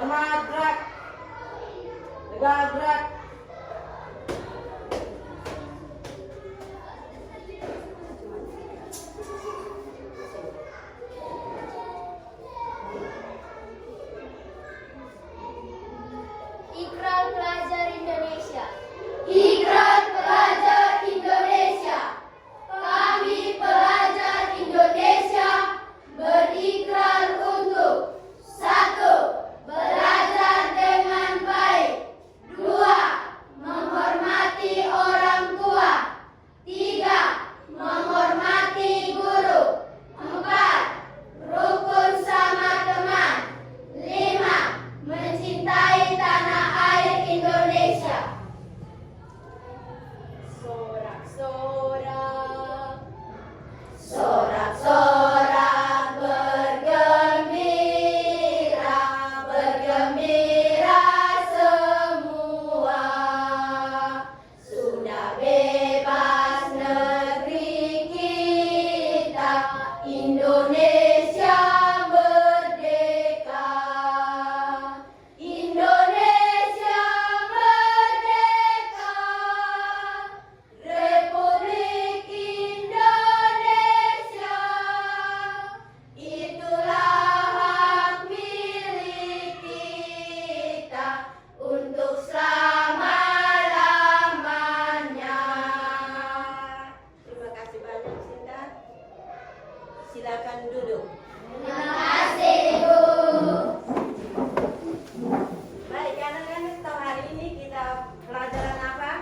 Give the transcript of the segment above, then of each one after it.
Hormat, gerak. Tegak, gerak. Ikrar Pelajar Indonesia. Ikrar Pelajar Indonesia. Kami pelajar Indonesia berikrar untuk 1. Belajar dengan baik. 2. Menghormati orang tua. 3. Menghormati guru. 4. Rukun sama teman. 5. Mencintai tanah air Indonesia. Sorak-sorak. Sorak-sorak bergembira, bergembira semua. Sudah bebas negeri kita, Indonesia merdeka. Indonesia merdeka. Republik Indonesia, itulah hak milik kita untuk selama-lamanya. Terima kasih banyak, Sinta. Silakan duduk. Terima kasih, Bu. Baik, anak-anak, tahu hari ini kita pelajaran apa?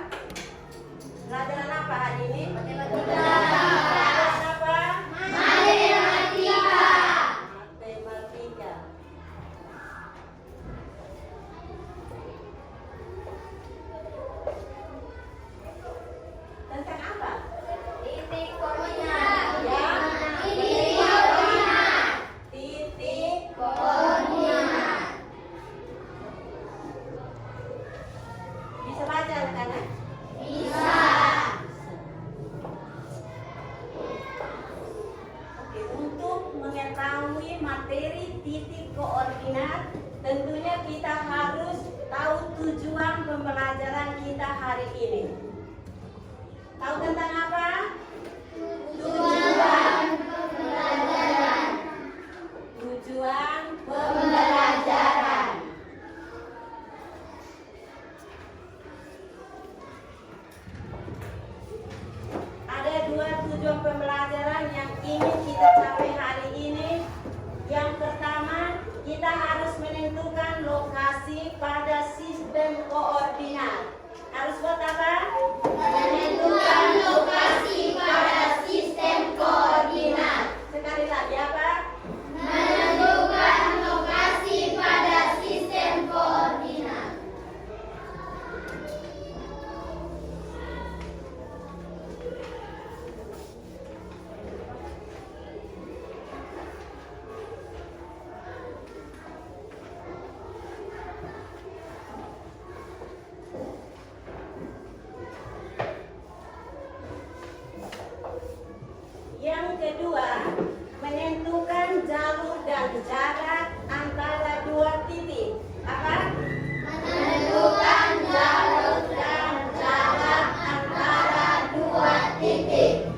Pelajaran apa hari ini? Pelajaran apa? Matematika. Matematika. Tentang apa? Titik koordinat. Ya. Titik koordinat. Titik. Koordinat. Bisa baca anak-anak? Bisa. Oke, untuk mengetahui materi titik koordinat, tentunya kita harus tahu tujuan pembelajaran kita hari ini. Tahu tentang apa? Tujuan pembelajaran. Tujuan Pembelajaran. Ada 2 tujuan pembelajaran yang ingin kita capai hari ini. Yang pertama, kita harus menentukan lokasi pada sistem koordinat. Harus buat apa? Menentukan lokasi pada sistem koordinat. Sekali lagi apa? Menentukan lokasi pada sistem koordinat. Yang kedua, menentukan jalur dan jarak antara 2 titik. Apa? Menentukan jalur dan jarak antara 2 titik.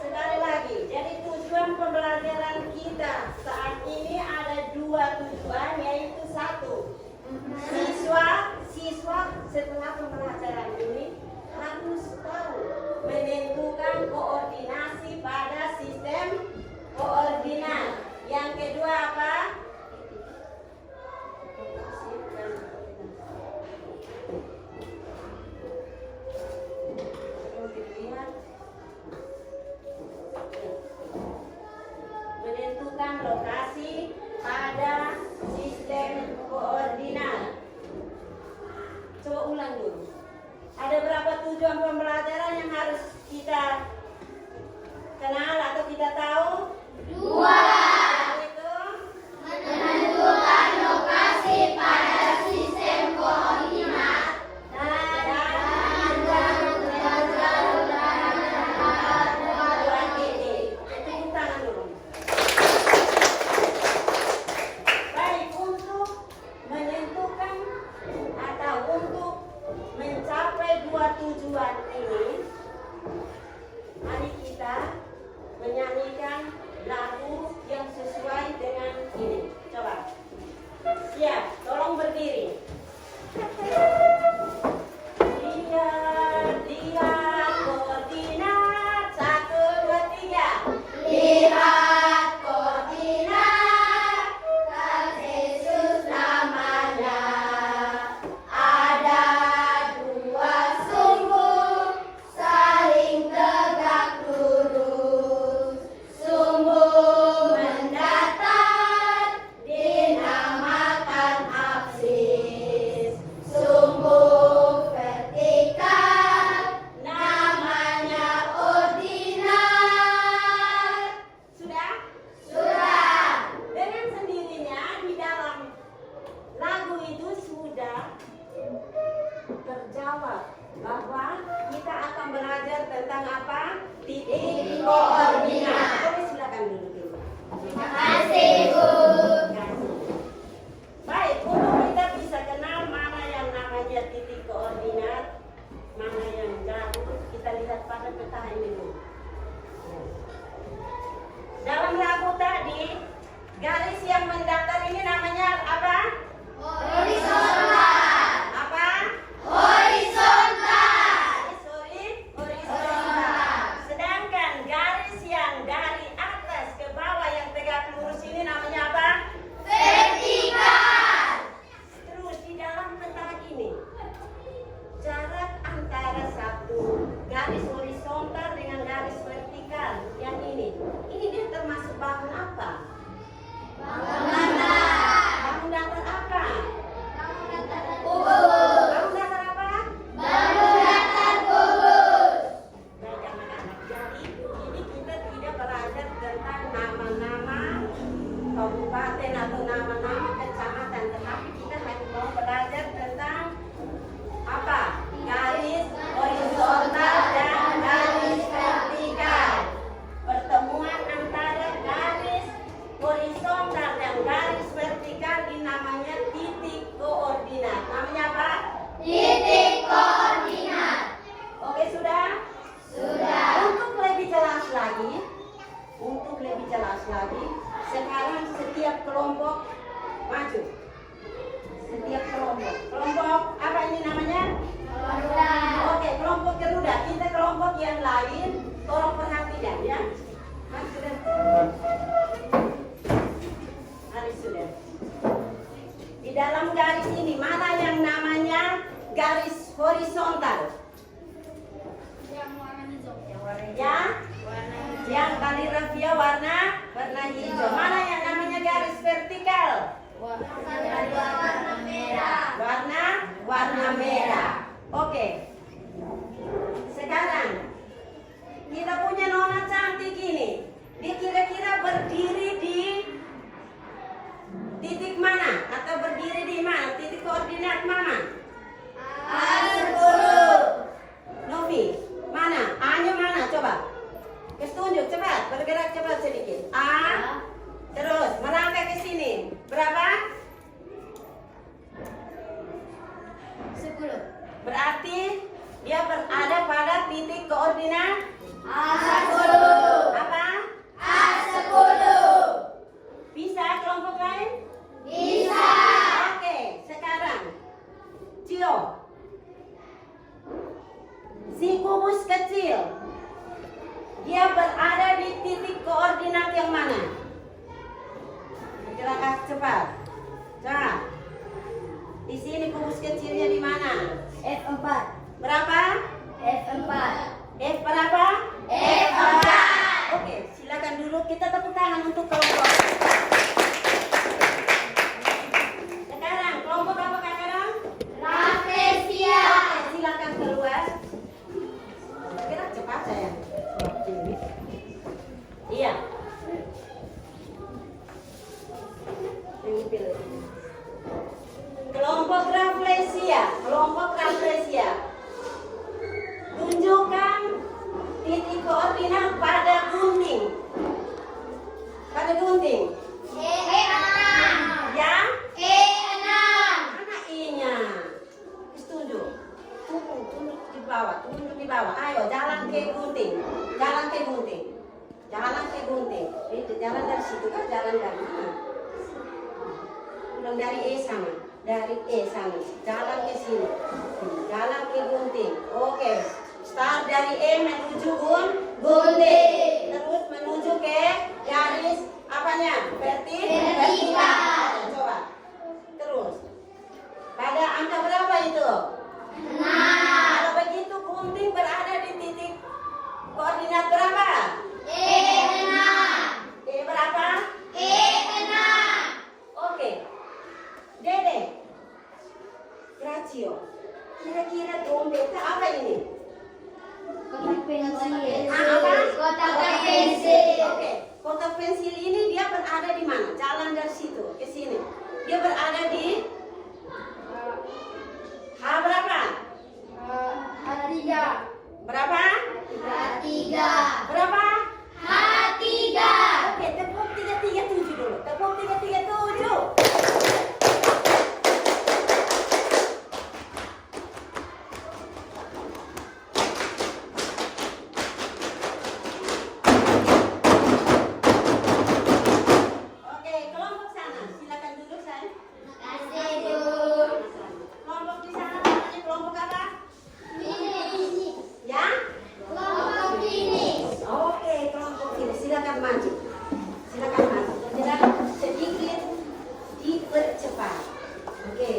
Sekali lagi, jadi tujuan pembelajaran kita saat ini ada 2 tujuan, yaitu 1. Siswa setelah pembelajaran ini harus tahu menentukan koordinasi pada sistem koordinat. Yang kedua apa? Menentukan lokasi pada sistem koordinat. Coba ulang dulu. Ada berapa tujuan pembelajaran yang harus kita kenal atau kita tahu? 2. Itu Menentukan lokasi pada sistem koordinat. dua titik. Tepuk tangan dulu. Baik, untuk menentukan atau untuk mencapai dua tujuan ini, mari kita menyanyikan lagu yang sesuai dengan ini. Coba. Siap, tolong berdiri. Lihat koordinat 1, 2, 3. Lihat koordinat, Kartesius namanya. Ada 2 sumbu saling tegak lurus. Sumbu mendatar dinamakan apsis. Sumbu vertikal namanya ordinat. Sudah? Sudah. Dengan sendirinya di dalam lagu itu sudah terjawab bahwa kita akan belajar tentang apa? Titik koordinat. Oke, silakan dulu. Terima kasih, Bu. Baik, untuk kita bisa kenal mana yang namanya titik koordinat, mana yang jauh, kita lihat pada peta ini dulu. Dalam lagu tadi, garis yang mendatar ini namanya apa? Horizontal. Apa? Horizontal. Sorry, horizontal. Sedangkan garis yang dari atas ke bawah yang tegak lurus ini namanya apa? Vertikal. Terus di dalam peta ini, jarak antara satu garis horizontal dengan garis vertikal yang ini dia termasuk bangun apa? Bangun Bangun datar apa? kubus. Bangun datar apa? Bangun datar kubus. Baik anak-anak, jadi ini kita tidak belajar tentang nama-nama kabupaten atau nama-nama kecamatan, tetapi kita hanya mau belajar tentang apa? Garis horizontal dan garis vertikal. Pertemuan antara garis horizontal dan garis vertikal ini namanya titik koordinat. Namanya apa? Titik koordinat. Oke, sudah? Sudah. Untuk lebih jelas lagi, sekarang setiap kelompok maju. Setiap kelompok apa ini namanya? Garuda. Oke, kelompok Garuda. Kita kelompok yang lain, tolong perhatikan ya. Mari sudah. Mari sudah. Di dalam garis ini mana yang namanya garis horizontal? Yang warna hijau. Yang kaligrafia warna hijau. Mana yang namanya garis vertikal? Warna merah. Warna merah. Oke. Sekarang kita punya nona cantik ini. Dia kira-kira berdiri di titik mana? Atau berdiri di mana? Titik koordinat mana? A10. Novi, mana? A-nya mana? Coba. Kasih tunjuk cepat, bergerak cepat sedikit. A. Terus melangkah ke sini. Berapa? 10. Berarti dia berada pada titik koordinat A10. apa? A10. Bisa kelompok lain? Bisa. Oke, sekarang Cio. Si kubus kecil. Dia berada di titik koordinat yang mana? Bergerak cepat. Coba. Di sini kubus kecilnya di mana? F4. Berapa? F4. F berapa? F4. Oke, silakan dulu kita tepuk tangan untuk kelompok. Sekarang kelompok apa kakak? Rafflesia. Oke, silakan keluar. Bergerak cepat saya. bawah, tunjuk di bawah. Ayo, jalan ke gunting. Jalan ke gunting. Jalan ke gunting. Itu jalan dari situ kan, jalan dari mana? Ulang dari E sana. Dari E sana. Jalan ke sini. Jalan ke gunting. Oke. Start dari E menuju gunting. Terus menuju ke garis apanya? Vertikal. Coba. Terus. Pada angka berapa itu? 6. Kalau begitu gunting berada di titik koordinat berapa? E6. E berapa? E6. Oke. Dede. Gracio. Kira-kira dompetnya apa ini? Kotak pensil. Apa? Kotak pensil. Oke. Kotak pensil ini dia berada di mana? Jalan dari situ ke sini. Dia berada di H berapa? H3. Berapa? H3. Berapa? H3. Oke, tepuk 337 dulu. Tepuk 337. Oke, kelompok sana. Silakan duduk, sayang. Kasih Bu. Kelompok di sana namanya kelompok apa? Finish. Ya? Kelompok finish. Oke, kelompok ini silakan maju. Silakan maju. Berjalan sedikit dipercepat. Oke.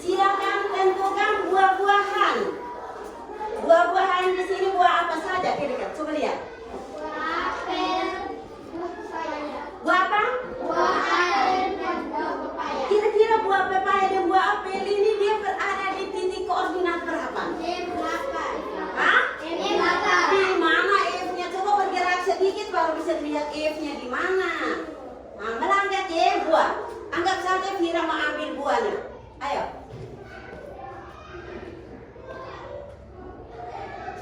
Silakan tentukan buah-buahan. Buah-buahan di sini buah apa saja? Kira-kira coba lihat. Apel. Pepaya. Buah apa? Buah aren dan buah pepaya. Kira-kira buah pepaya dan buah apel ini dia berada di titik koordinat berapa? E8. Hah? E8. Di mana F-nya? Coba bergerak sedikit baru bisa lihat F-nya di mana. Nah, melangkah ke buah. Anggap saja Vira mau ambil buahnya. Ayo.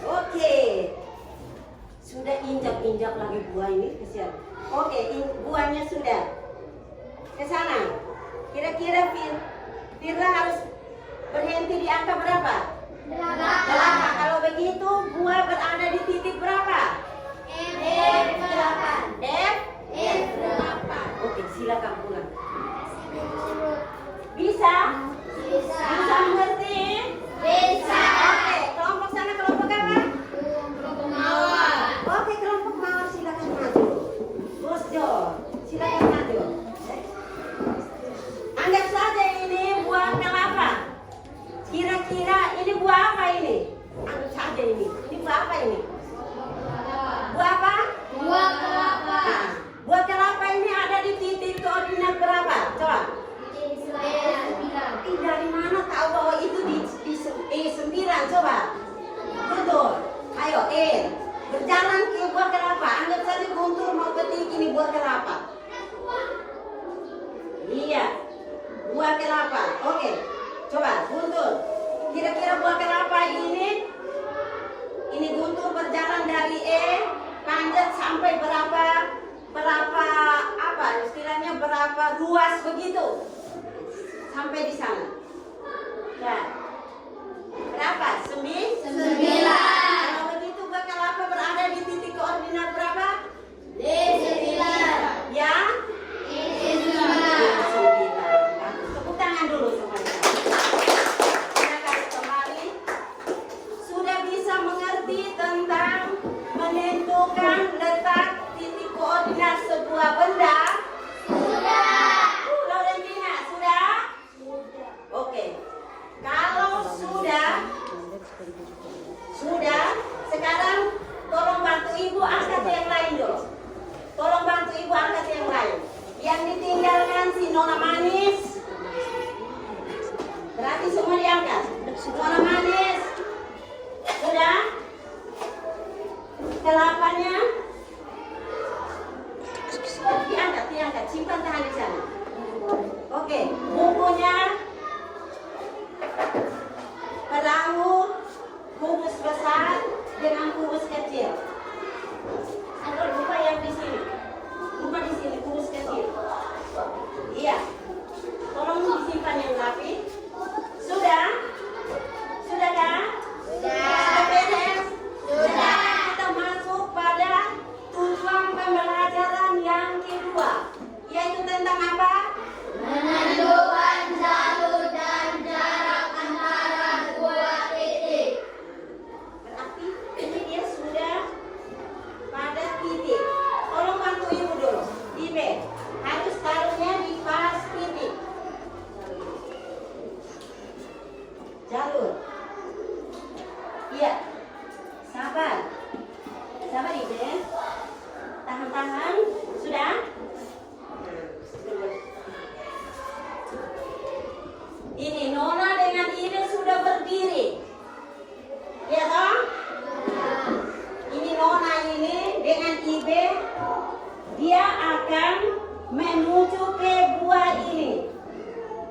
Oke. Sudah injak-injak lagi buah ini, kesian. Oke, buahnya sudah. Ke sana. Kira-kira Vira harus berhenti di angka berapa? 8. Kalau begitu buah berada di titik berapa? F8. F. F8. Oke, silakan pulang. Bisa? Bisa. Bisa mengerti? Bisa. Oke, kelompok sana kelompok apa? Kelompok mawar. Oke, kelompok mawar silakan maju. Bos Jo, silakan maju. Anggap saja ini buah kelapa. Kira-kira ini buah apa ini? Anggap saja ini. Ini buah apa ini? Buah apa? Buah kelapa. Nah, buah kelapa ini ada di titik koordinat berapa? Coba. Ih, dari mana tahu bahwa itu di E9? Coba. Betul. Ayo, E. Berjalan ke buah kelapa. Anggap saja Guntur mau petik ini buah kelapa. Iya. Buah kelapa. Oke. Coba, Guntur. Kira-kira buah kelapa ini Guntur berjalan dari E panjat sampai berapa apa istilahnya berapa ruas begitu sampai di sana. Ya. Berapa? 9. Kalau begitu buah kelapa berada di titik koordinat berapa? D9. Ya? D9. 9. Tepuk tangan dulu semuanya. Silakan kembali. Sudah bisa mengerti tentang menentukan letak titik koordinat sebuah benda? Sudah. Laurentina, sudah? Oke. Kalau sudah, sekarang tolong bantu ibu angkat yang lain dulu. Tolong bantu ibu angkat yang lain. Yang ditinggalkan si Nona Manis. Berarti semua diangkat. Nona Manis. Sudah? Kelapanya? Diangkat. Simpan tangan di sana. Oke, bukunya. Perahu, kubus besar dengan kubus kecil. Atau lupa yang di sini. Lupa di sini kubus kecil. Iya. Tolong disimpan yang rapi. Sudah? Sudah kan? Iya. Sabar. Sabar Ibe. Tahan-tahan. Sudah? Ini Nona dengan Ibe sudah berdiri. Ya toh? Ini Nona ini dengan Ibe, dia akan menuju ke gua ini.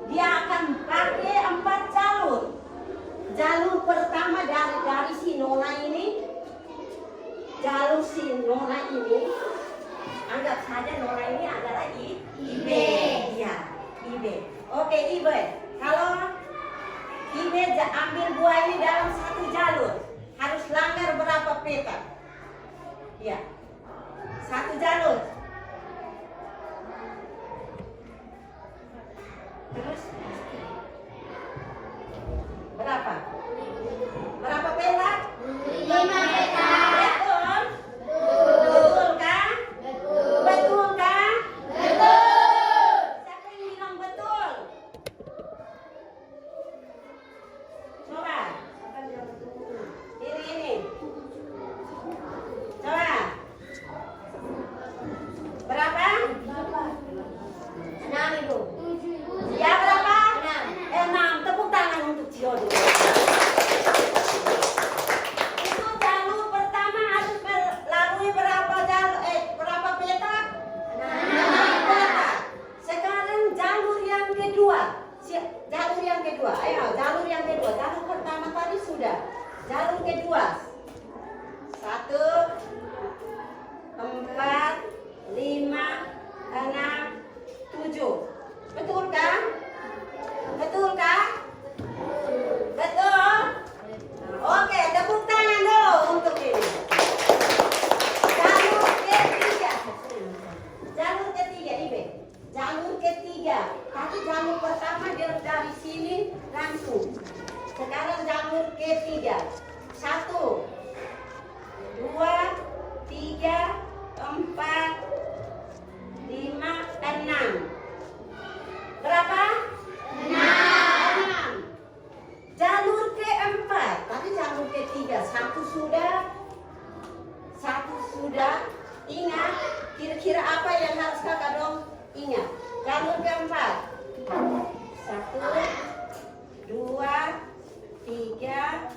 Dia akan pakai 4 jalur. Jalur pertama dari si Nona ini. Jalur si Nona ini. Anggap saja Nona ini adalah Ibe. Iya, Ibe. Oke, Ibe. Kalau Ibe ambil buah ini dalam 1 jalur, harus langgar berapa petak? Ya, 1 jalur. Terus berapa? Berapa petak? 5 petak. Betul? Betul kah? Betul kah? Betul. Siapa yang bilang betul? Coba. Ini. Coba. Berapa? 6 Ibu. Ya berapa? 6. 6. Tepuk tangan untuk Cio dulu. Itu jalur pertama harus melalui berapa petak? 6 petak. Sekarang jalur yang kedua. Jalur yang kedua. Ayo, jalur yang kedua. Jalur pertama tadi sudah. Jalur kedua. 1, 4, 5, 6, 7. Betul kan? Betul kan? Betul? Oke, tepuk tangan dulu untuk ini. Jalur ketiga. Jalur ketiga, Ibe. Jalur ketiga. Tadi jalur pertama dia dari sini langsung. Sekarang jalur ketiga. 1, 2, 3, 4, 5, 6. Berapa? 6. Jalur keempat. Tadi jalur ketiga. 1 sudah. 1 sudah. Ingat, kira-kira apa yang harus kakak dong ingat? Jalur keempat. 1, 2, 3,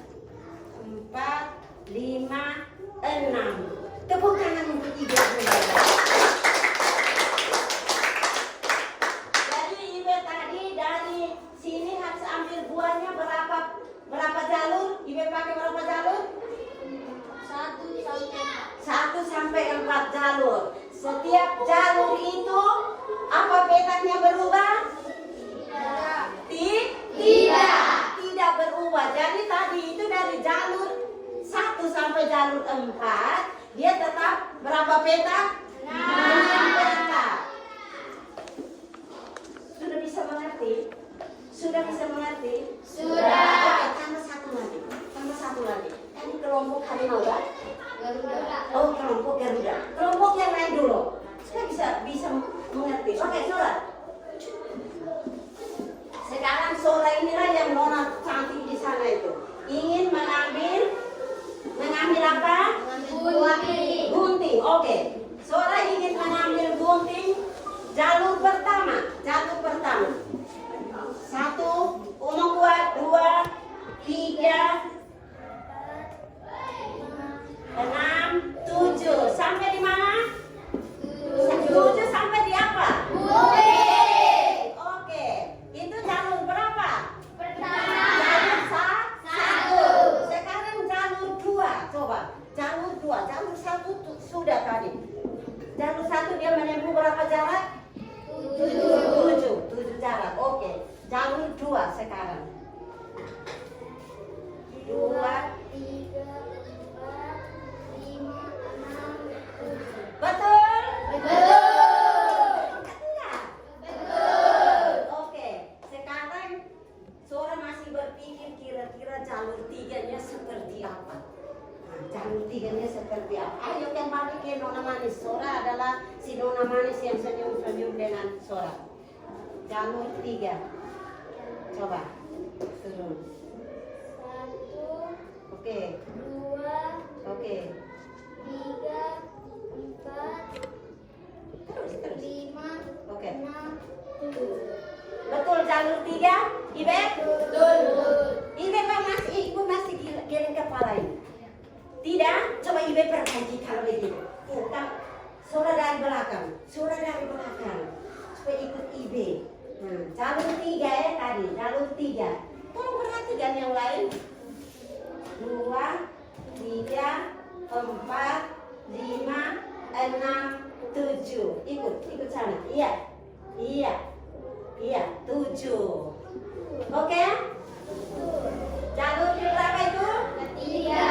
4, 5, 6. Tepuk tangan untuk Ibe. Jadi Ibe tadi dari sini harus ambil buahnya berapa jalur? Ibe pakai berapa jalur? 1 sampai 4 jalur. Setiap jalur itu apa petaknya berubah? Tidak berubah. Jadi tadi itu dari jalur 1 sampai jalur 4, dia tetap berapa petak? 6 petak. Sudah bisa mengerti? Sudah bisa mengerti? Sudah. Oke, tambah satu lagi. Ini kelompok harimau kan? Oh, kelompok Garuda. Kelompok yang lain dulu. Supaya bisa mengerti. Oke, Sora. Sekarang Sora inilah yang Nona cantik di sana itu. Ingin mengambil apa? Gunting. Oke. Sora ingin mengambil gunting jalur pertama. 1, umum buat 2, 3, 6, 7. Sampai di mana? 7 sampai di apa? Oke. Itu jalur berapa? Jalur 1. Sekarang jalur 2. Coba. Jalur 2. Jalur 1 sudah tadi. Jalur 1 dia menempuh berapa jarak? 7 jarak. Oke. Jalur 2 sekarang. 2. Betul? Enggak? Oke. Sekarang Sora masih berpikir kira-kira jalur 3-nya seperti apa. Nah, jalur 3-nya seperti apa? Ayo kembali ke Nona Manis. Sora adalah si Nona Manis yang senyum-senyum dengan Sora. Jalur 3. Coba turun. Oke. IB perbaiki kalau begitu. Kita suara dari belakang, supaya ikut IB. Nah, jalur 3 ya tadi, jalur 3. Tolong perhatikan yang lain. 2, 3, 4, 5, 6, 7. Ikut sana. Iya, 7. Oke? Jalur berapa itu? Ketiga.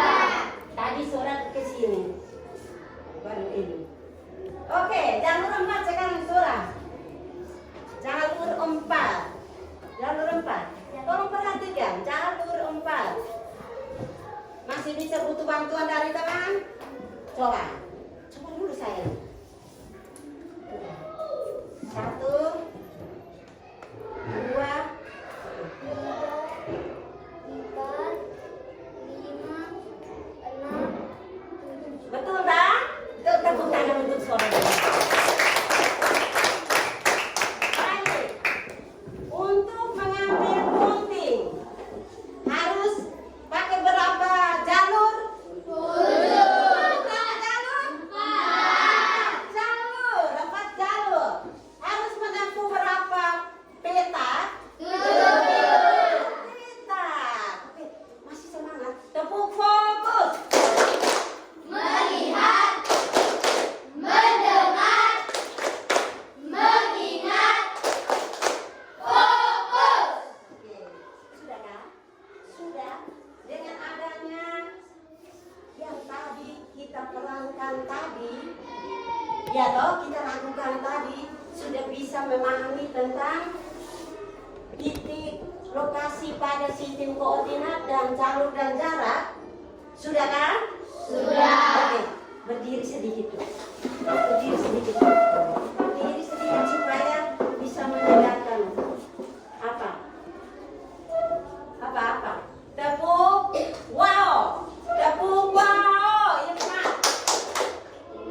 Tadi surat ke sini. Baru ini. Oke, jalur 4 sekarang surat. Jalur 4. Tolong perhatikan, jalur 4. Masih bisa butuh bantuan dari teman? Coba dulu saya. 1, 2, 4, 5, 6, 7. betul tak? Tepuk tangan untuk saudara. Baik. Untuk mengambil gunting harus pakai berapa jalur? 7. Berapa jalur? 4 jalur. Harus menempuh berapa peta? 7. Peta. Oke, masih semangat. Tepuk fokus. Melihat, mendengar, mengingat, fokus. Oke, sudah kan? Sudah. Dengan adanya yang tadi kita terangkan tadi, ya toh kita lakukan tadi, sudah bisa memahami tentang titik lokasi pada sistem koordinat dan jalur dan jarak. Sudah kan? Sudah. Oke, berdiri sedikit. Berdiri sedikit supaya bisa mendengarkan apa? Tepuk wow. Yang mana?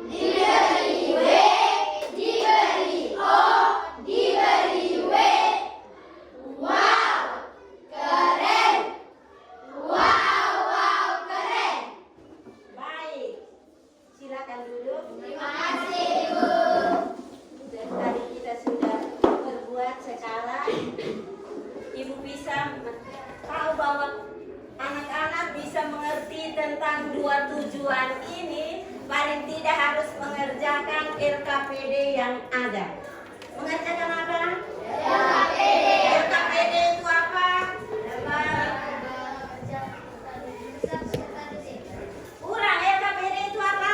Diberi W, diberi O, diberi W. Wow, keren. Wow, keren. Baik. Silakan duduk. Terima kasih, Ibu. Dari tadi kita sudah berbuat sekarang. Ibu bisa tahu bahwa anak-anak bisa mengerti tentang 2 tujuan ini. Paling tidak harus mengerjakan RKPD yang ada. Mengerjakan apa? RKPD itu apa? Kurang, RKPD itu apa?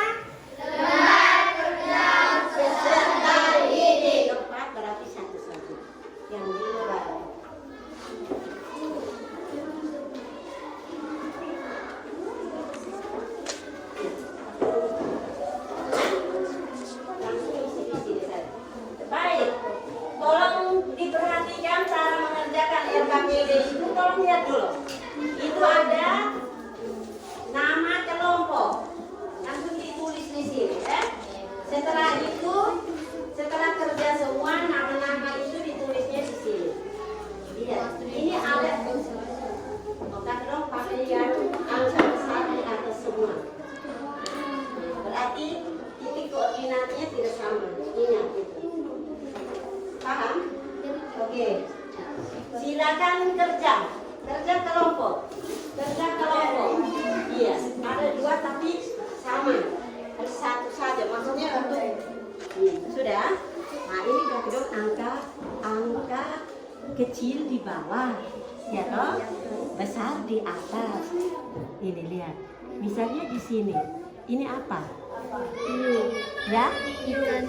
Peserta didik. 4 berarti 1 saja. Yang di luar. Langsung isi saja. Baik. Tolong diperhatikan cara mengerjakan RKPD itu. Tolong lihat dulu. Itu ada nama kelompok. Langsung ditulis di sini ya. Setelah itu, setelah kerja semua nama-nama itu ditulisnya di sini. Lihat, ini ada. Otak dong pakai yang angka besar di atas semua. Berarti titik koordinatnya tidak sama. Ingat itu. Paham? Oke. Silakan kerja kelompok. Iya, ada 2 tapi sama. Harus 1 saja. Maksudnya untuk sudah. Nah, ini background angka kecil di bawah, ya toh, besar di atas. Ini lihat. Misalnya di sini. Ini apa? Hiu. Ya? Ikan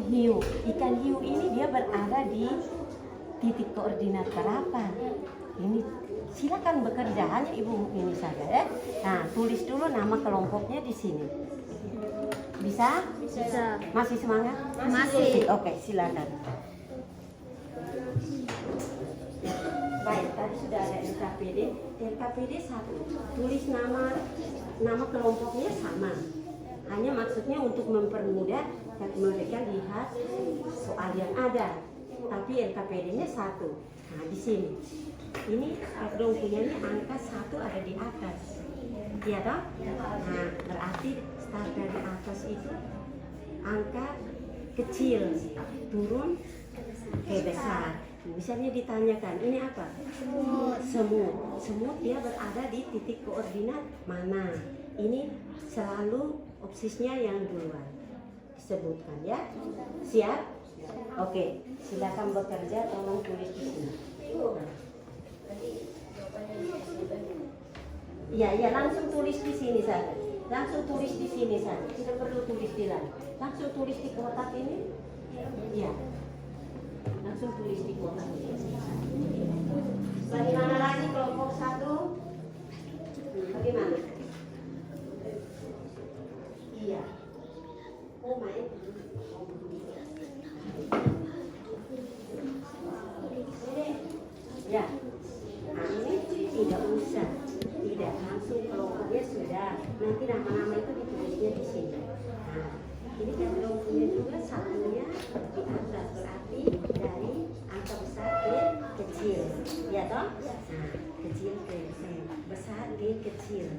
hiu. Ikan hiu ini dia berada di titik koordinat berapa? Ini silakan bekerja, hanya ibu ini saja ya. Nah, tulis dulu nama kelompoknya di sini. Bisa? Bisa. Masih semangat? Masih. Oke, silakan. Baik, tadi sudah ada RKPD. RKPD 1. Tulis nama kelompoknya sama. Hanya maksudnya untuk mempermudah mereka lihat soal yang ada. Tapi RKPD-nya 1. Nah, di sini. Ini background punya ini angka 1 ada di atas. Iya toh? Nah, berarti start dari atas itu angka kecil, turun ke besar. Misalnya ditanyakan, ini apa? Semut. Semut dia berada di titik koordinat mana? Ini selalu opsisnya yang duluan disebutkan ya. Siap? Oke, silakan bekerja, tolong tulis di sini. Iya, langsung tulis di sini saja. Langsung tulis di sini saja. Tidak perlu tulis di lain. Langsung tulis di kotak ini. Iya. Langsung tulis di kotak ini. Bagaimana lagi kelompok 1? Bagaimana? Iya. Oh, main. Ya. Nah, ini tidak usah. Tidak langsung kelompoknya sudah. Nanti nama-nama itu ditulisnya di sini. Nah, ini kan kelompoknya juga satunya di atas, berarti dari angka besar ke kecil. Ya toh? Nah, kecil ke besar ke kecil.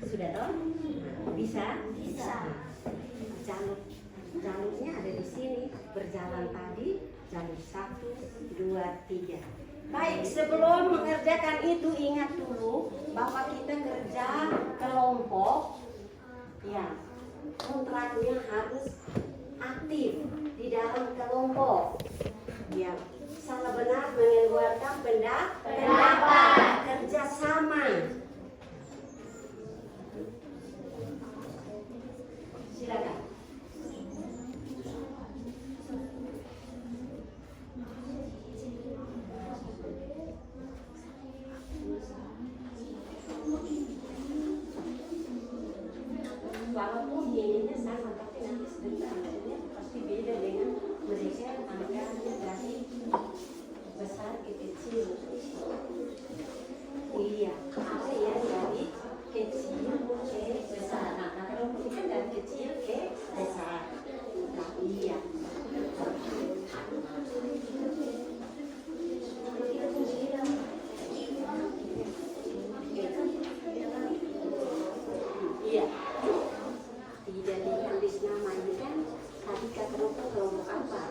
Sudah toh? Nah, bisa? Bisa. Jalurnya ada di sini. Berjalan tadi jalur 1, 2, 3. Baik, sebelum mengerjakan itu ingat dulu bahwa kita kerja kelompok, ya kontraknya harus aktif di dalam kelompok. Ya, salah benar mengeluarkan pendapat, kerjasama. Silakan. Walaupun ininya sama, tapi nanti sebentar hasilnya pasti beda dengan mereka angkanya dari besar ke kecil. Iya, ada yang dari kecil ke besar. Nah, kalau kita dari kecil ke besar. Nah, iya. Iya. Tidak ditulis nama ini kan tadi kata kelompok apa?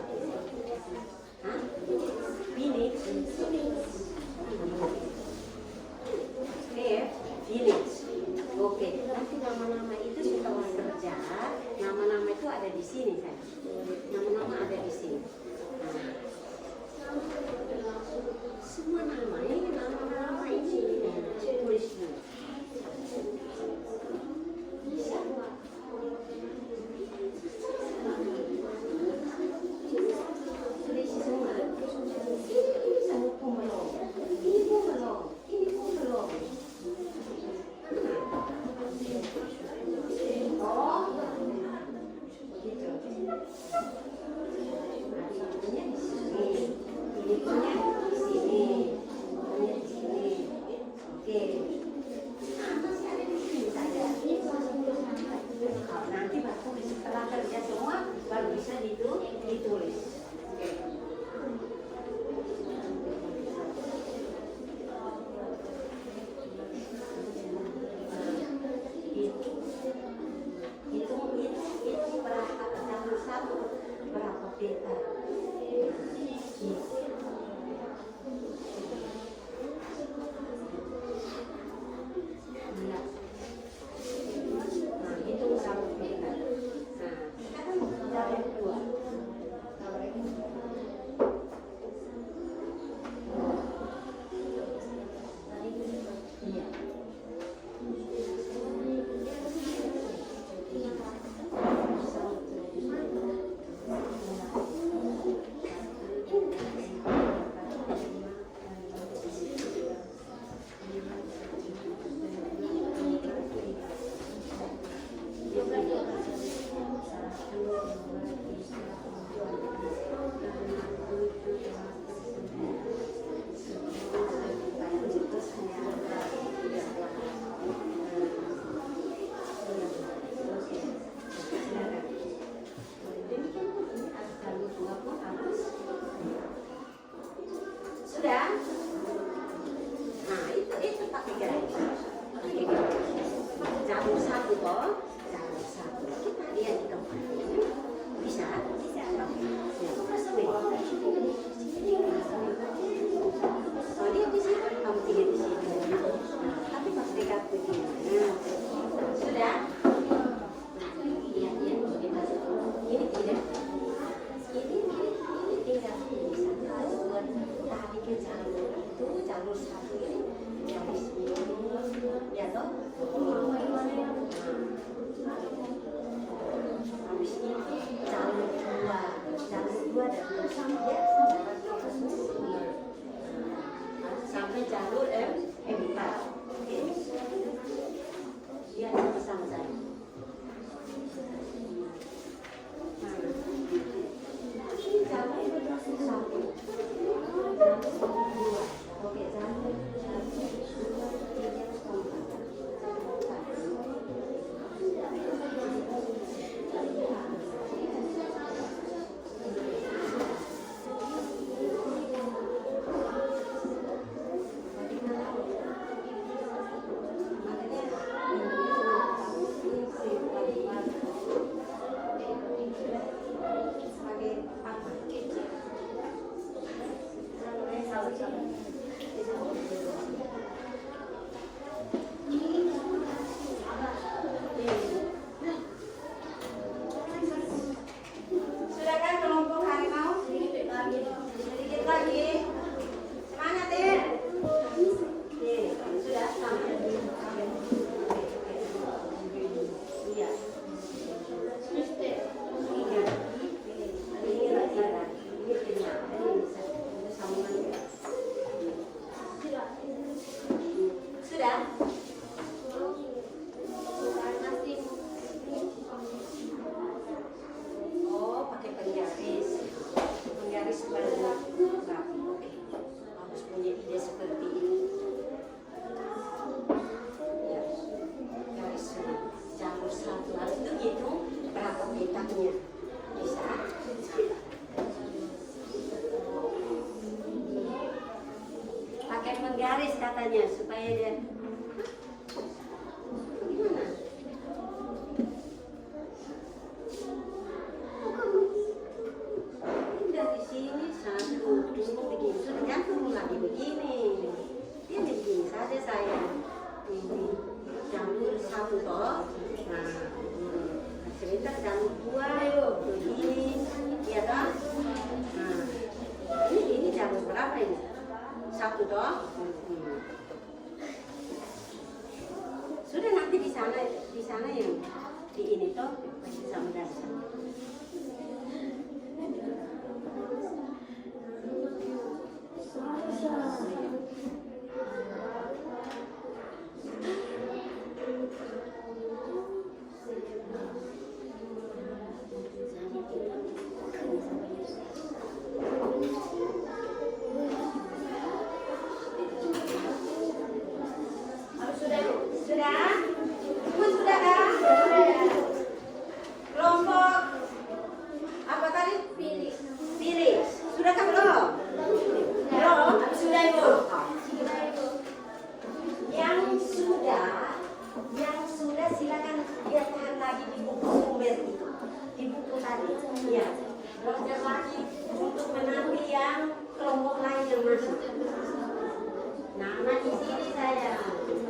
Hah? Village. Village. Oke, nanti nama-nama itu setelah kerja, nama-nama itu ada di sini kan? Nama-nama ada di sini. Semua nama ini nama-nama ini tulis dulu. Nanti baru setelah kerja semua baru bisa ditulis. Itu berapa jalur 1 berapa peta. Nah, itu satu peta. Nah, sekarang jalur 2. caranya supaya dia gimana? Dari sini satu tumbuk begini, sudah jangan tumbuk lagi begini. Ini begini saja saya. Ini jamur satu toh. Nah, sebentar jamur dua begini, ya toh. Nah, ini jamur berapa ini? Satu toh. Sudah nanti di sana yang di ini toh sama dasar. Kelompok apa tadi? Pilih. Sudahkah belum? Belum? Sudah Ibu. Yang sudah silakan dia tahan lagi di buku sumber itu. Di buku tadi. Ya. Belajar lagi untuk menanti yang kelompok lain yang masuk. Nama di sini saya.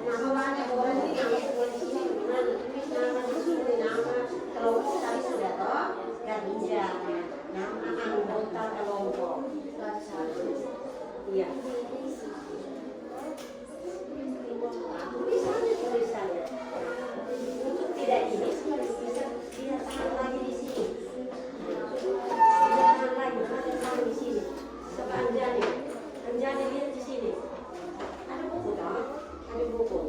Nama banyak orang ini nama di sini. Nama di sini nama kelompok tadi sudah toh. Ganja. Nama anggota kelompok. Iya. Tulisannya. Untuk tidak ini bisa dia tahan lagi di sini. Tahan lagi, tahan di sini. Sepanjangnya. Anjani lihat di sini. Ada buku toh? Ada buku.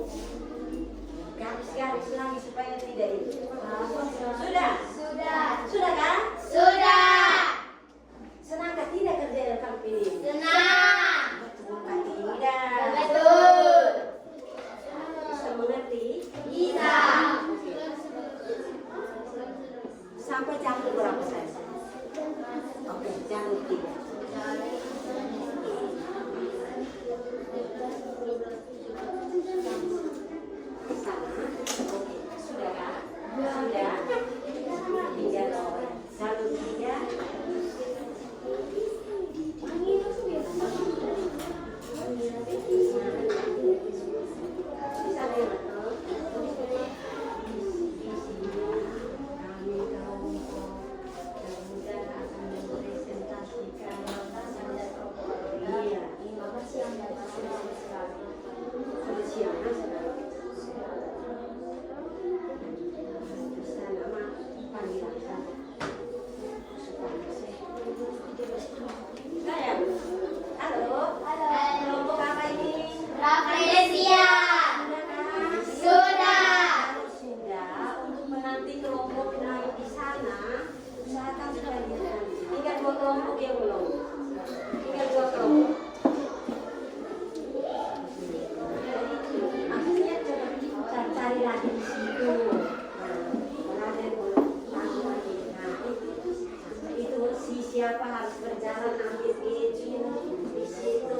Garis-garis lagi supaya tidak ini. Sudah? Sudah kan? Senangkah tidak kerja dalam kampung ini? Senang. Betul kan tidak? Betul. Bisa mengerti? Bisa. Sampai jam berapa saya? Oke, jam 3. Sana. Oke, sudah kan? Sudah. Tinggal jalur 3. Halo. Kelompok apa ini? Rafflesia. Sudah. Kalau sudah, untuk menanti kelompok naik di sana, usahakan sudah bisa. Tinggal 2 kelompok yang belum. Tinggal 2 kelompok. Akhirnya coba kita cari lagi di situ. Nah, ada lagi lagi. Nah, itu si siapa harus berjalan ambil izin di situ.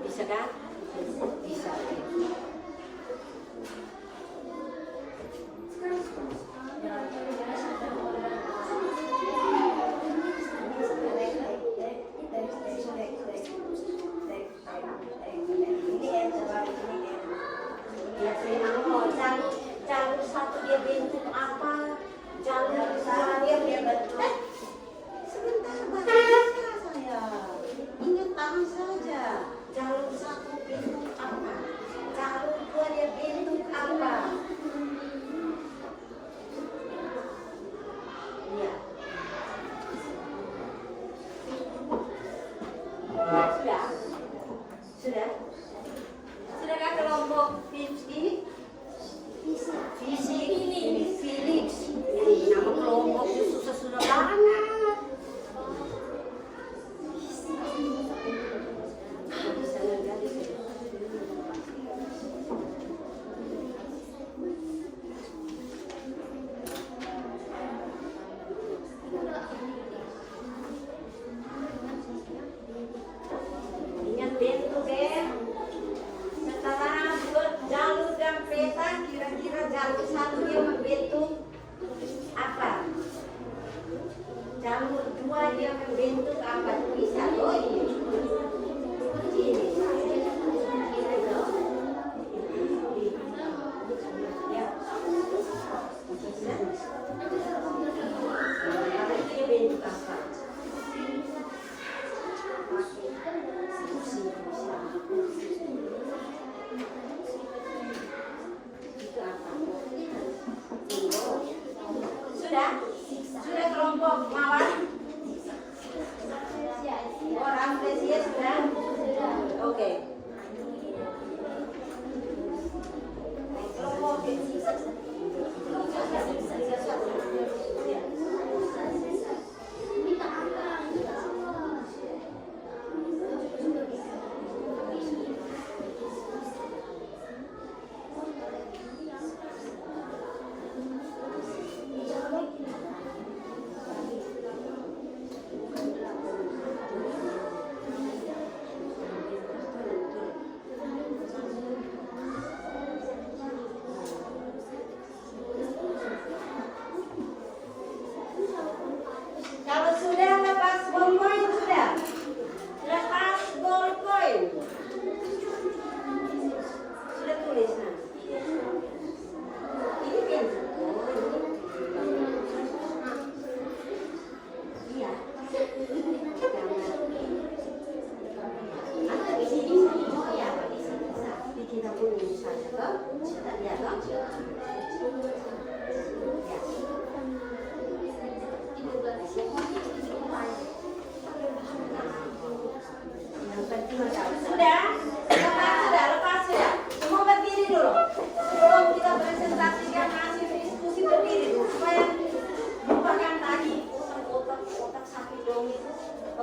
Bisa kan? Bisa.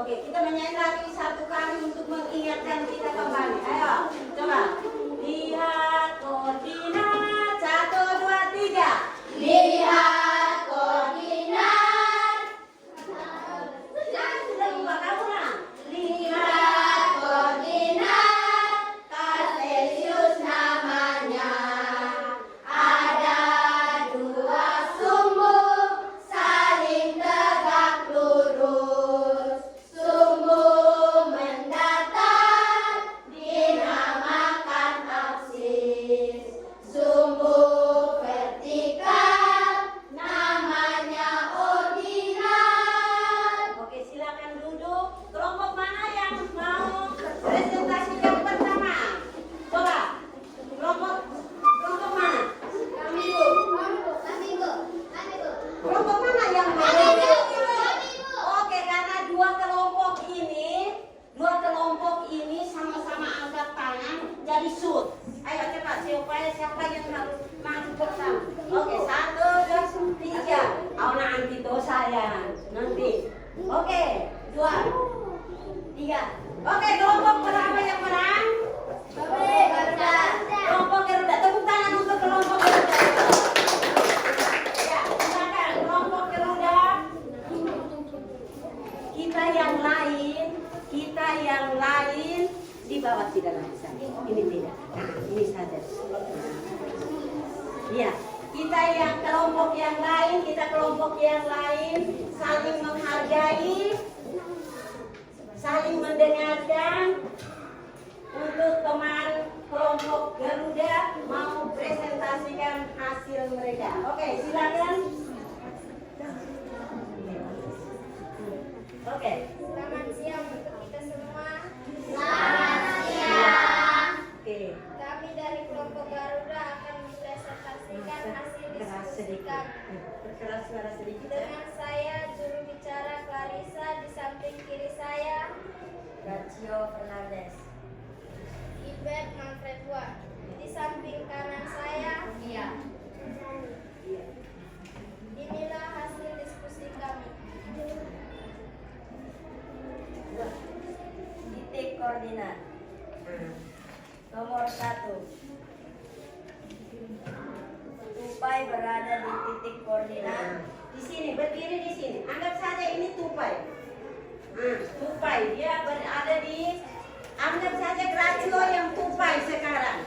Oke, kita menyanyi lagi satu kali untuk mengingatkan kita kembali. Ayo, coba. Lihat koordinat 1, 2, 3. Lihat koordinat. Semua kamu lah. Lihat koordinat. Kartesius namanya. Ada dua sumbu saling tegak lurus. Sumbu mendatar dinamakan absis. Sumbu vertikal namanya ordinat. Oke, silakan duduk. Kelompok mana yang mau presentasikan pertama? Coba. Kelompok mana? Kami Bu. Kami Bu. Kami Bu. Kelompok mana yang mau? Kami Bu. Oke, karena dua kelompok ini sama-sama angkat tangan jadi shoot. Ayo cepat, siapa yang harus maju pertama? Oke, 1, 2, 3. Oh, nanti tuh saya nanti. Oke, 2, 3. Oke, kelompok pertama yang menang. Garuda. Kelompok Garuda. Tepuk tangan untuk kelompok Garuda. Ya, silakan kelompok Garuda. Kita yang lain di bawah tidak bisa. Ini tidak. Nah, ini saja. Ya, kita kelompok yang lain saling menghargai, saling mendengarkan. Untuk teman kelompok Garuda mau presentasikan hasil mereka. Oke, silakan. Oke. Selamat siang untuk kita semua. Selamat siang. Oke. Kami dari kelompok Garuda akan mempresentasikan hasil diskusi kami. Berkeras suara sedikit ya. Dengan saya juru bicara Clarissa, di samping kiri saya Gaccio Fernandez. Ibet Manfred Wan. Di samping kanan saya Iya. inilah hasil diskusi kami. Titik koordinat. Nomor 1. Tupai berada di titik koordinat. Di sini, berdiri di sini. Anggap saja ini tupai. Tupai dia berada di. Anggap saja Grazio yang tupai sekarang.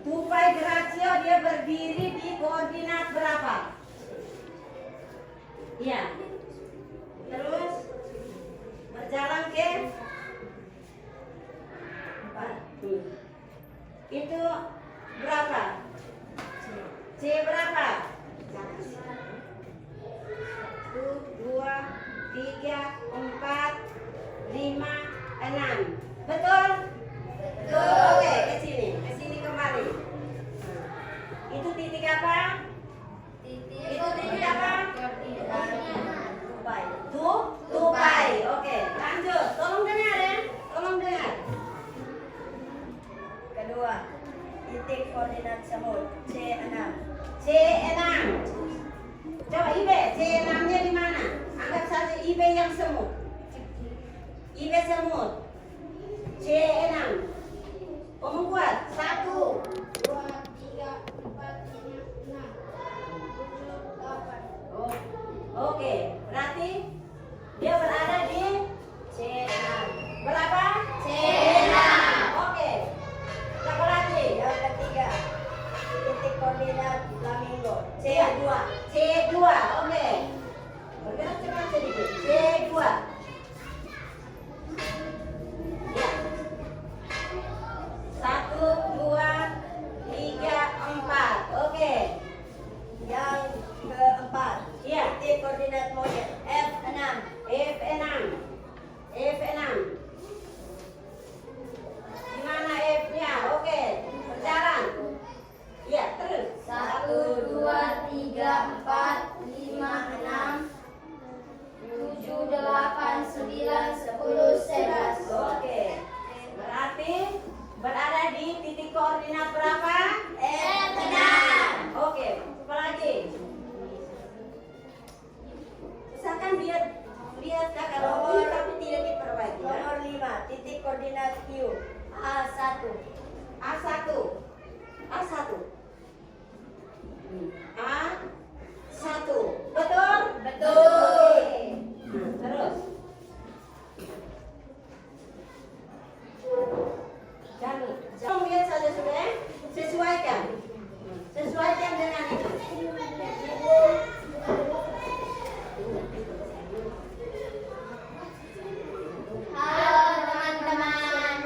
Tupai Grazio dia berdiri di koordinat berapa? Iya. Terus berjalan ke 4. Itu berapa? C berapa? 1, 2, 3, 4, 5, 6. Betul? Betul. Oke, ke sini kembali. Itu titik apa? Itu titik apa? Tupai. Tupai. Oke, lanjut. Tolong dengar ya. Tolong dengar. Kedua, titik koordinat semut C6. C6. Coba IB, C6-nya di mana? Anggap saja IB yang semut. IB semut. C6. Ngomong kuat. 1, 2, 3, 4, 5, 6, 7, 8. Oke, berarti dia berada di C6. Berapa? C6. Oke. Siapa lagi? Yang ketiga. Titik koordinat flamingo. C2. C2. Oke. Bergerak cepat sedikit. C2. Ya. 1, 2, titik koordinat Q. A1. A1. A1. A1. Betul? Betul. Terus. Jalur. Kamu lihat saja sudah ya? Sesuaikan. Sesuaikan dengan itu. Halo teman-teman.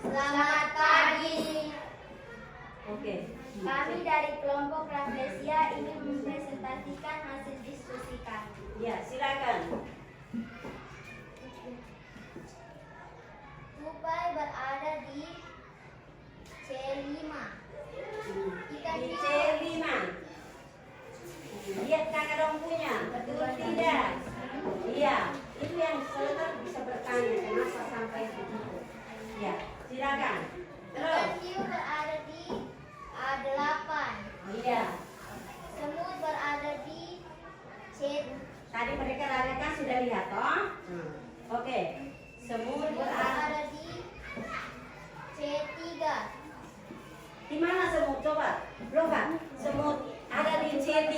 Selamat pagi. Oke. Kami dari kelompok Rafflesia ingin mempresentasikan hasil diskusi kami. Ya, silakan. Tupai berada di C5. Ikan Di hiu C5. Lihat kakak dong punya. Betul tidak? Iya. Itu yang selesai bisa bertanya kenapa sampai begitu. Ya, silakan. Terus. Ikan hiu berada di A8. Iya. Semut berada di C. Tadi mereka kan sudah lihat toh? Oke. Semut berada Berada di C3. di mana semut? Coba. Loh, semut ada di C3.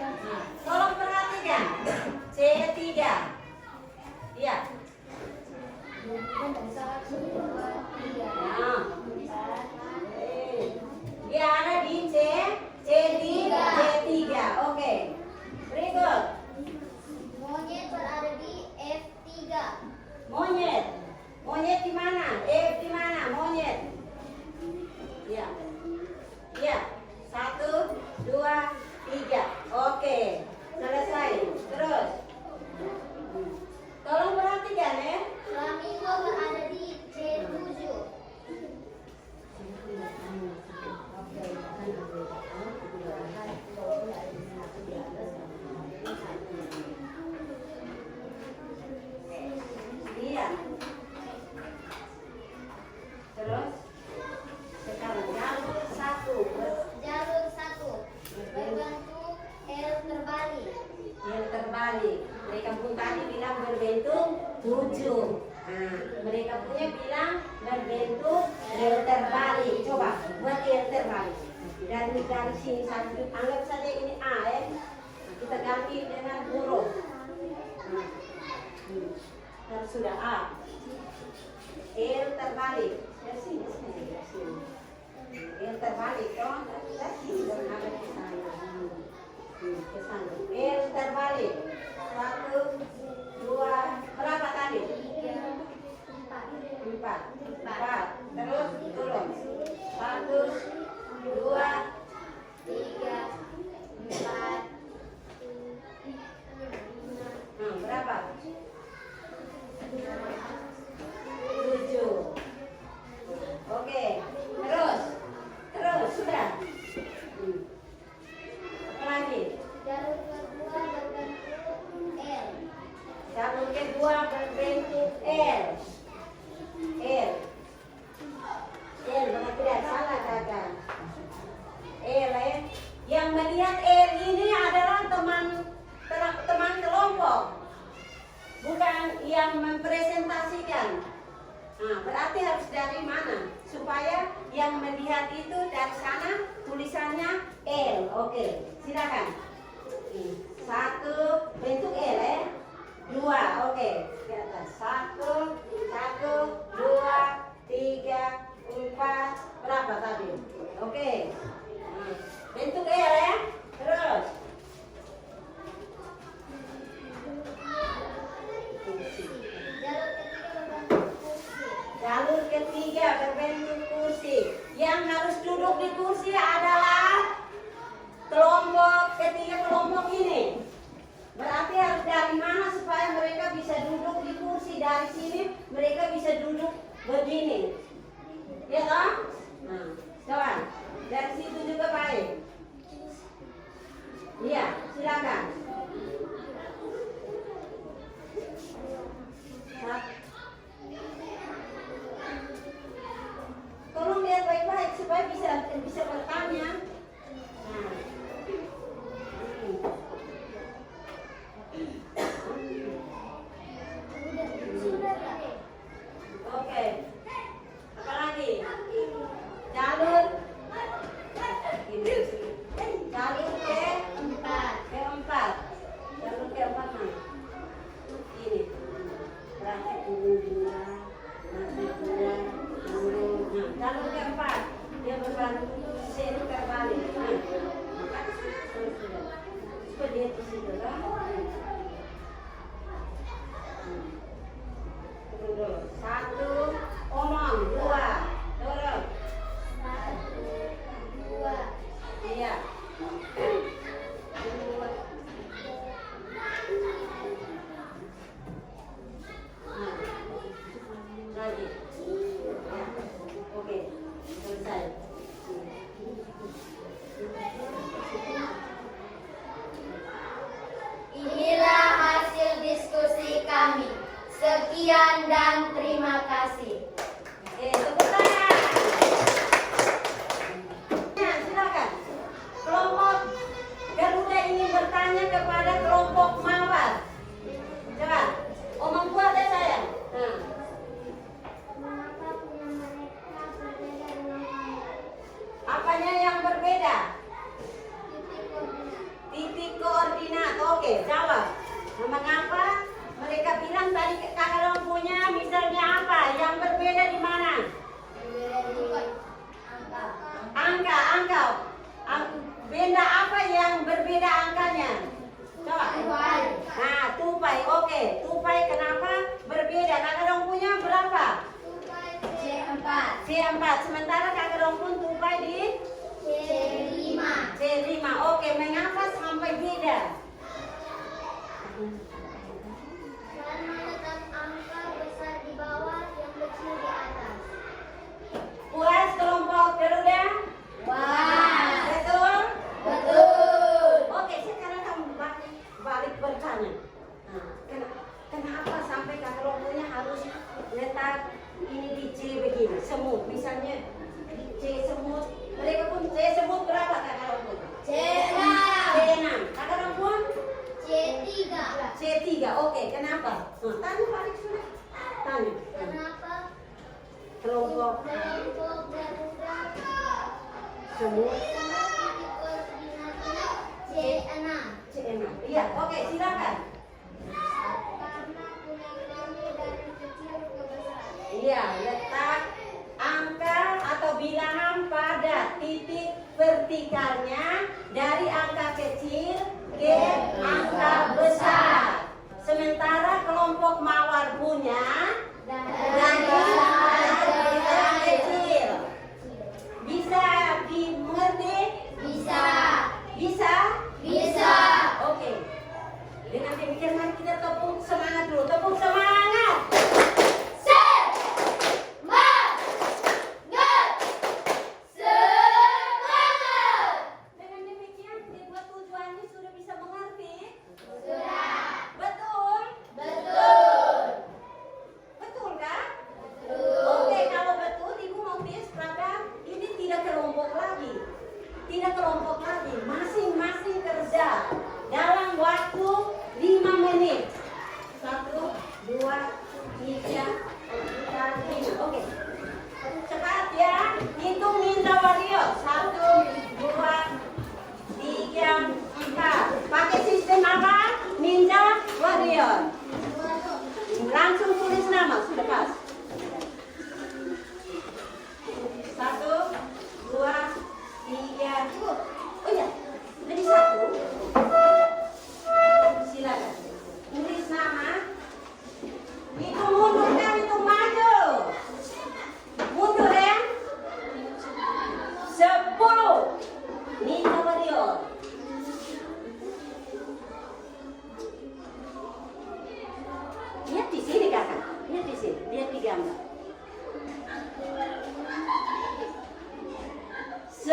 Nah, tolong perhatikan. C3. Iya. Nah. Dia ada di C3. Oke. Berikut. Monyet berada di F3. Monyet. Monyet di mana? F di mana? Monyet. Ya. Ya. 1, 2, 3. Oke. Selesai. Terus. Tolong perhatikan ya. Flamingo berada di C7. Iya. Terus sekarang jalur 1 Jalur 1 berbentuk L terbalik. yang terbalik. Mereka pun tadi bilang berbentuk 7. Nah, mereka punya bilang berbentuk L terbalik. Coba buat L terbalik. Dari sini satu, anggap saja ini A ya. Nah, kita ganti dengan huruf. Nah, harus sudah A. L terbalik. Dari sini. L terbalik toh. Dari sini dan ada di sana. Ke sana. L terbalik. 1, 2, berapa tadi? 4. Terus turun. 1, 2, 3, 4. berapa? 7. Oke. Terus sudah. Apa lagi? Jalur kedua berbentuk L. Jalur kedua berbentuk L. Benar tidak salah kakak. L ya. Yang melihat L ini adalah teman kelompok, bukan yang mempresentasikan. Nah, berarti harus dari mana? Supaya yang melihat itu dari sana tulisannya L. Oke, silakan. 1 bentuk L ya. 2, oke. Di atas. 1, 2, 3, 4. Berapa tadi? Oke. Nah, bentuk L ya. Terus. Jalur ketiga berbentuk kursi. Yang harus duduk di kursi adalah kelompok ketiga, kelompok ini. Berarti harus dari mana supaya mereka bisa duduk di kursi? Dari sini mereka bisa duduk begini. Ya kan? Nah, kawan, dari situ juga baik. Iya, silakan. Tolong lihat baik-baik supaya bisa bertanya. Nah. Sekian dan terima kasih. Oke, tepuk tangan. Nah, silakan. Kelompok Garuda ingin bertanya kepada kelompok Mawar. Coba, omong kuat ya sayang. Nah, Mengapa punya mereka berbeda dengan kami? apanya yang berbeda? Titik koordinat. Titik koordinat. Oke, jawab. Nah, mengapa mereka bilang tadi kakak punya misalnya apa? Yang berbeda di mana? Angka. Benda apa yang berbeda angkanya? Coba. Nah, tupai. Oke, tupai kenapa berbeda? Kakak dong punya berapa? C4. C4. Sementara kakak dong pun tupai di C5. C5. Oke, mengapa sampai beda? Karena letak angka besar di bawah, yang kecil di atas. Puas kelompok Garuda? Wah. Betul? Betul. Oke, sekarang kamu balik bertanya. Nah, kenapa sampai kakak punya harus letak ini di C begini, semut. Misalnya di C semut, mereka pun C semut berapa kakak pun? C6. C6. Kakak pun C3. C3. Oke, kenapa? Nah, tanya balik sudah. Tanya. Kenapa Kelompok kelompok Garuda semut titik koordinatnya C6? C6. Iya, oke, silakan. Karena punya kami dari kecil ke besar. Iya, letak angka atau bilangan pada titik vertikalnya dari angka kecil ke angka besar. Sementara kelompok Mawar punya dari angka kecil. Bisa dimengerti? Bisa. Bisa? Bisa. Oke. Dengan demikian mari kita tepuk semangat dulu. Tepuk semangat. Dengan demikian kedua tujuannya sudah bisa mengerti? Betul? Betul kan? Oke, kalau betul Ibu mau tes pada ini tidak kelompok lagi. Tidak kelompok lagi, masing-masing kerja dalam waktu 5 menit. 1, 2, 3, 4, 5. Oke. Cepat ya. Hitung Ninja Warrior. 1, 2, 3, 4. Pakai sistem apa? Ninja Warrior. Langsung tulis nama, sudah pas. 1, 2, 3. Oh iya, jadi 1. Silakan. Tulis nama. Itu mundur kan, itu maju. Mundur ya. 10. Ninja Warrior. Lihat di sini kakak. Lihat di sini. Lihat di gambar. 9.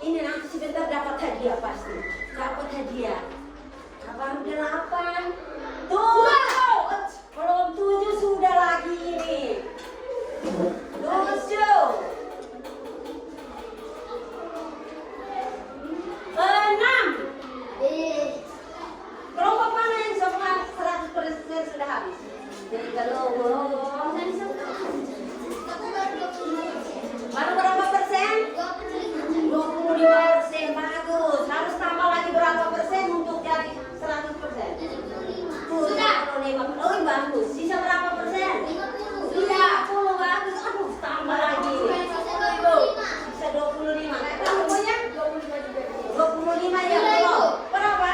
Ini nanti sebentar dapat hadiah pasti. Dapat hadiah. Abang 8. 7. Belum 7 sudah lagi ini. 7. 6. Kelompok mana yang semua 100% sudah habis? Jadi kalau baru berapa persen? 25%. Bagus. Harus tambah lagi berapa persen untuk jadi 100%? 75. Oh, bagus. Sisa berapa persen? 50. Bagus. Aduh, tambah lagi. Sisa 25. Kamu punya? 25 ya, belum. Berapa?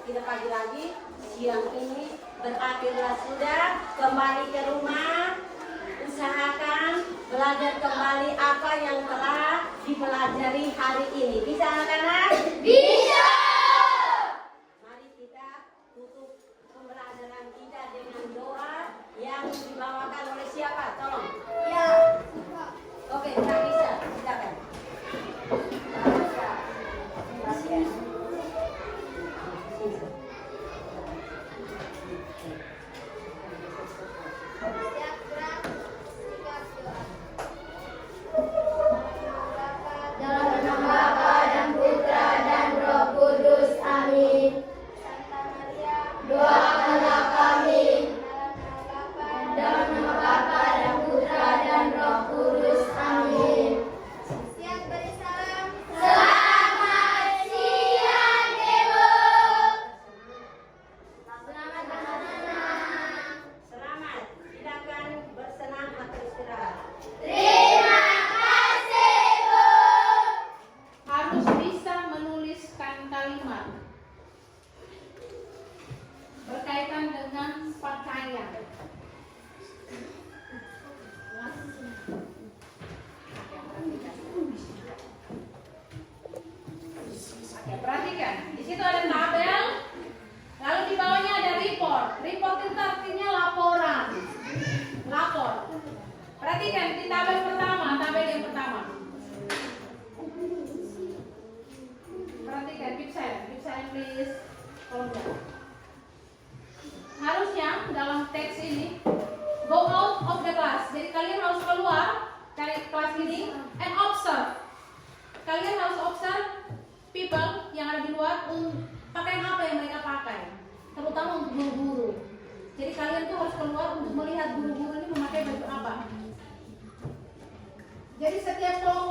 tidak pagi lagi, siang ini berakhirlah sudah. Kembali ke rumah, usahakan belajar kembali apa yang telah dipelajari hari ini. Bisa anak-anak? Bisa. Mari kita tutup pembelajaran kita dengan doa yang dibawakan oleh siapa? Tolong. Ya. Oke, Kak Bisa, silakan. Kak Bisa. Terima kasih. Siap gerak, sikap doa. Dalam nama Bapa dan Putra dan Roh Kudus. Amin. Santa Maria, Doakanlah kami. dalam nama Bapa Dalam nama Bapa dan Putra dan Roh Kudus. Amin. siap beri salam. Selamat siang, Ibu. Selamat bersenang. Selamat. Silakan bersenam atau istirahat. Terima kasih, Bu. Harus bisa menuliskan kalimat berkaitan dengan pakaian. Oke, perhatikan. Di situ ada tabel, lalu di bawahnya ada report. Report itu artinya laporan. Lapor. Perhatikan di tabel yang pertama. Perhatikan, keep silent please. Tolong ya. Harusnya dalam teks ini go out of the class. Jadi kalian harus keluar dari kelas ini and observe. Kalian harus observe people yang ada di luar pakaian apa yang mereka pakai, terutama untuk guru-guru. Jadi kalian tuh harus keluar untuk melihat guru-guru ini memakai baju apa. Jadi setiap kelompok